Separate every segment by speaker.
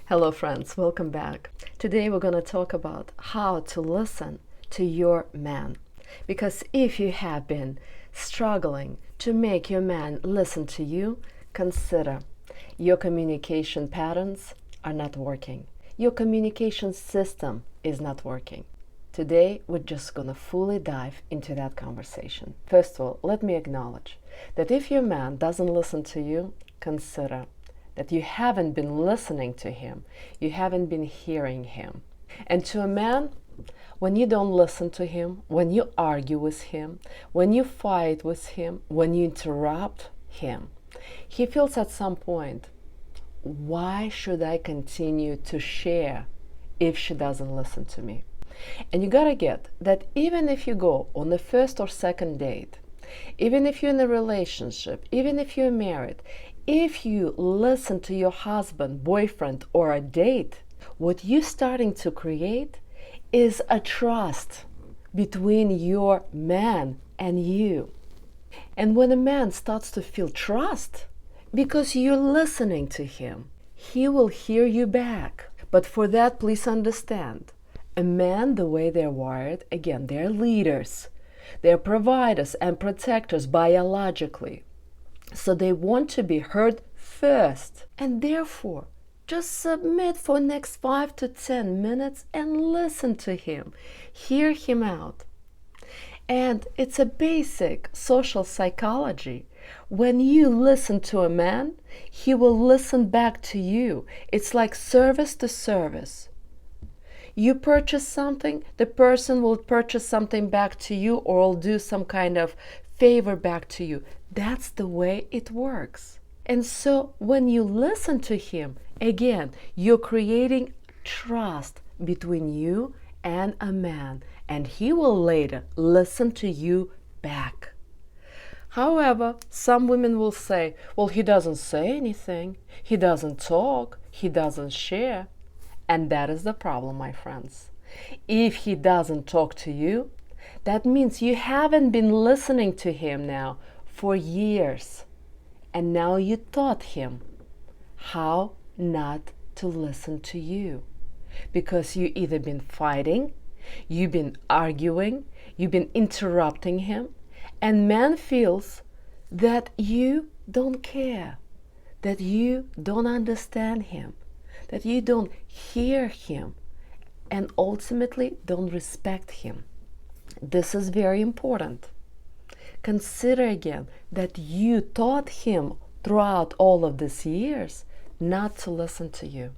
Speaker 1: Hello friends, welcome back. Today we're going to talk about how to listen to your man. Because if you have been struggling to make your man listen to you, consider your communication patterns are not working. Your communication system is not working. Today we're just going to fully dive into that conversation. First of all, let me acknowledge that if your man doesn't listen to you, consider that you haven't been listening to him, you haven't been hearing him. And to a man, when you don't listen to him, when you argue with him, when you fight with him, when you interrupt him, he feels at some point, why should I continue to share if she doesn't listen to me? And you gotta get that even if you go on the first or second date, even if you're in a relationship, even if you're married, if you listen to your husband, boyfriend, or a date, what you're starting to create is a trust between your man and you. And when a man starts to feel trust, because you're listening to him, he will hear you back. But for that, please understand, a man, the way they're wired, again, they're leaders. They're providers and protectors biologically. So they want to be heard first. And therefore, just submit for next 5 to 10 minutes and listen to him. Hear him out. And it's a basic social psychology. When you listen to a man, he will listen back to you. It's like service to service. You purchase something, the person will purchase something back to you or will do some kind of favor back to you. That's the way it works. And so when you listen to him, again, you're creating trust between you and a man, and he will later listen to you back. However, some women will say, well, he doesn't say anything, he doesn't talk, he doesn't share. And that is the problem, my friends. If he doesn't talk to you, that means you haven't been listening to him now for years. And now you taught him how not to listen to you. Because you either been fighting, you've been arguing, you've been interrupting him, and man feels that you don't care, that you don't understand him, that you don't hear him, and ultimately don't respect him. This is very important. Consider again that you taught him throughout all of these years not to listen to you.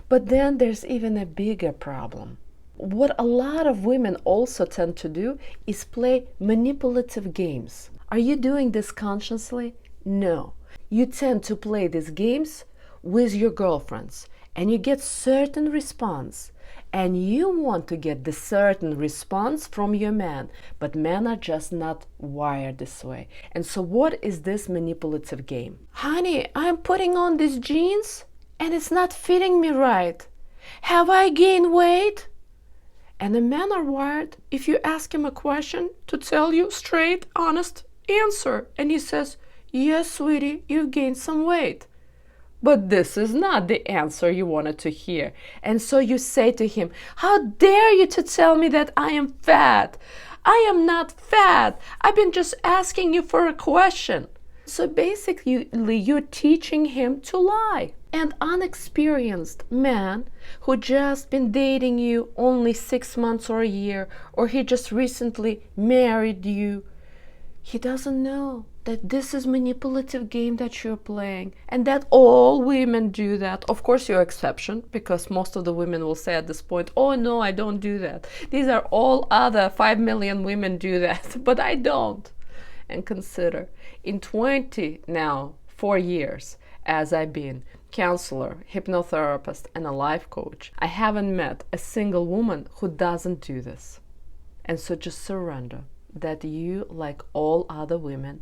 Speaker 1: But then there's even a bigger problem. What a lot of women also tend to do is play manipulative games. Are you doing this consciously? No. You tend to play these games with your girlfriends and you get certain response. And you want to get the certain response from your man, but men are just not wired this way. And so what is this manipulative game? Honey, I'm putting on these jeans and it's not fitting me right. Have I gained weight? And the men are wired, if you ask him a question, to tell you straight, honest answer. And he says, yes, sweetie, you gained some weight. But this is not the answer you wanted to hear. And so you say to him, how dare you to tell me that I am fat? I am not fat. I've been just asking you for a question. So basically, you're teaching him to lie. An unexperienced man who just been dating you only 6 months or a year, or he just recently married you, he doesn't know that this is manipulative game that you're playing and that all women do that. Of course, you're exception, because most of the women will say at this point, oh no, I don't do that. These are all other 5 million women do that, but I don't. And consider, in 4 years, as I've been counselor, hypnotherapist, and a life coach, I haven't met a single woman who doesn't do this. And so just surrender that you, like all other women,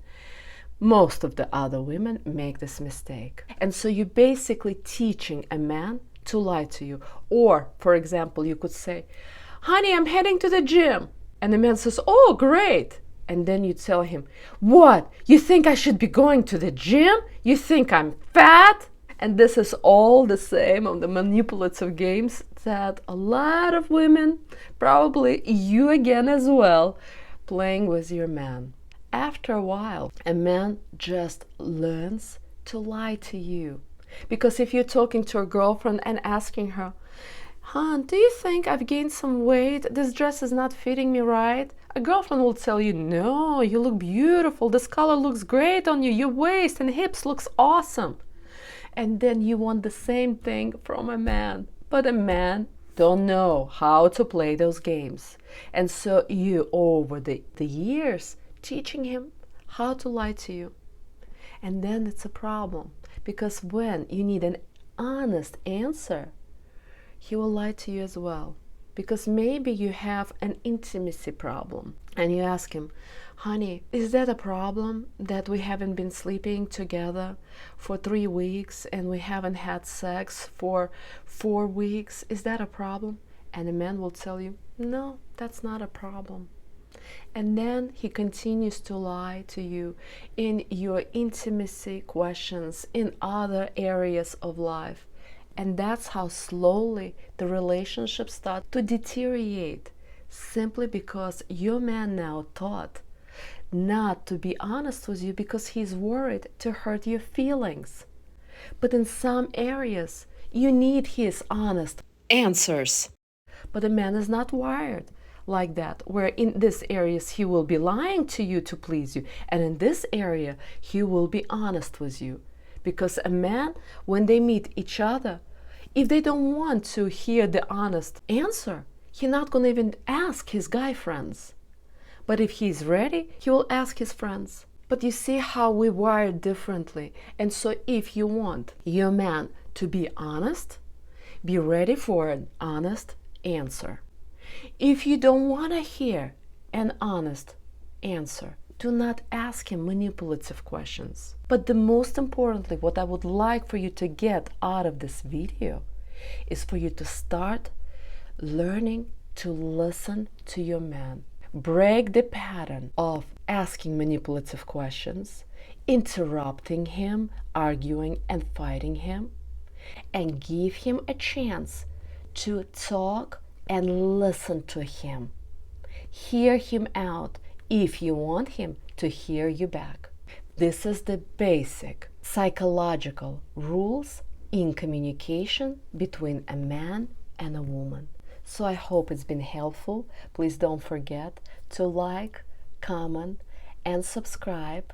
Speaker 1: most of the other women make this mistake. And so you're basically teaching a man to lie to you. Or, for example, you could say, honey, I'm heading to the gym. And the man says, oh, great. And then you tell him, what? You think I should be going to the gym? You think I'm fat? And this is all the same on the manipulative games that a lot of women, probably you again as well, playing with your man. After a while, a man just learns to lie to you. Because if you're talking to a girlfriend and asking her, "Hon, do you think I've gained some weight? This dress is not fitting me right." A girlfriend will tell you, "No, you look beautiful. This color looks great on you. Your waist and hips looks awesome." And then you want the same thing from a man. But a man don't know how to play those games. And so you, over the years, teaching him how to lie to you. And then it's a problem. Because when you need an honest answer, he will lie to you as well. Because maybe you have an intimacy problem. And you ask him, "Honey, is that a problem that we haven't been sleeping together for 3 weeks and we haven't had sex for 4 weeks? Is that a problem?" And the man will tell you, "No, that's not a problem." And then he continues to lie to you in your intimacy questions, in other areas of life. And that's how slowly the relationship starts to deteriorate, simply because your man now thought not to be honest with you because he's worried to hurt your feelings. But in some areas, you need his honest answers. But a man is not wired like that, where in these areas he will be lying to you to please you, and in this area he will be honest with you. Because a man, when they meet each other, if they don't want to hear the honest answer, he's not going to even ask his guy friends. But if he's ready, he will ask his friends. But you see how we wire differently. And so if you want your man to be honest, be ready for an honest answer. If you don't want to hear an honest answer, do not ask him manipulative questions. But the most importantly, what I would like for you to get out of this video is for you to start learning to listen to your man. Break the pattern of asking manipulative questions, interrupting him, arguing and fighting him, and give him a chance to talk and listen to him. Hear him out if you want him to hear you back. This is the basic psychological rules in communication between a man and a woman. So I hope it's been helpful. Please don't forget to like, comment, and subscribe.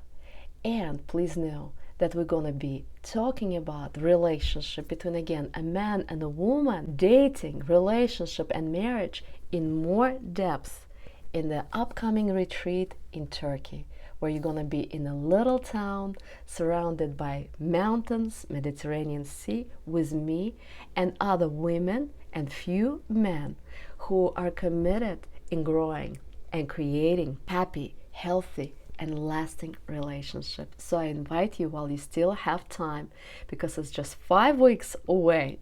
Speaker 1: And please know that we're going to be talking about the relationship between, again, a man and a woman, dating, relationship, and marriage in more depth in the upcoming retreat in Turkey, where you're going to be in a little town surrounded by mountains, Mediterranean Sea, with me and other women and few men who are committed in growing and creating happy, healthy, and lasting relationships. So I invite you while you still have time, because it's just 5 weeks away.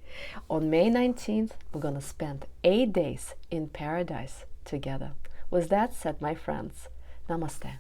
Speaker 1: On May 19th, we're going to spend 8 days in paradise together. With that said, my friends, namaste.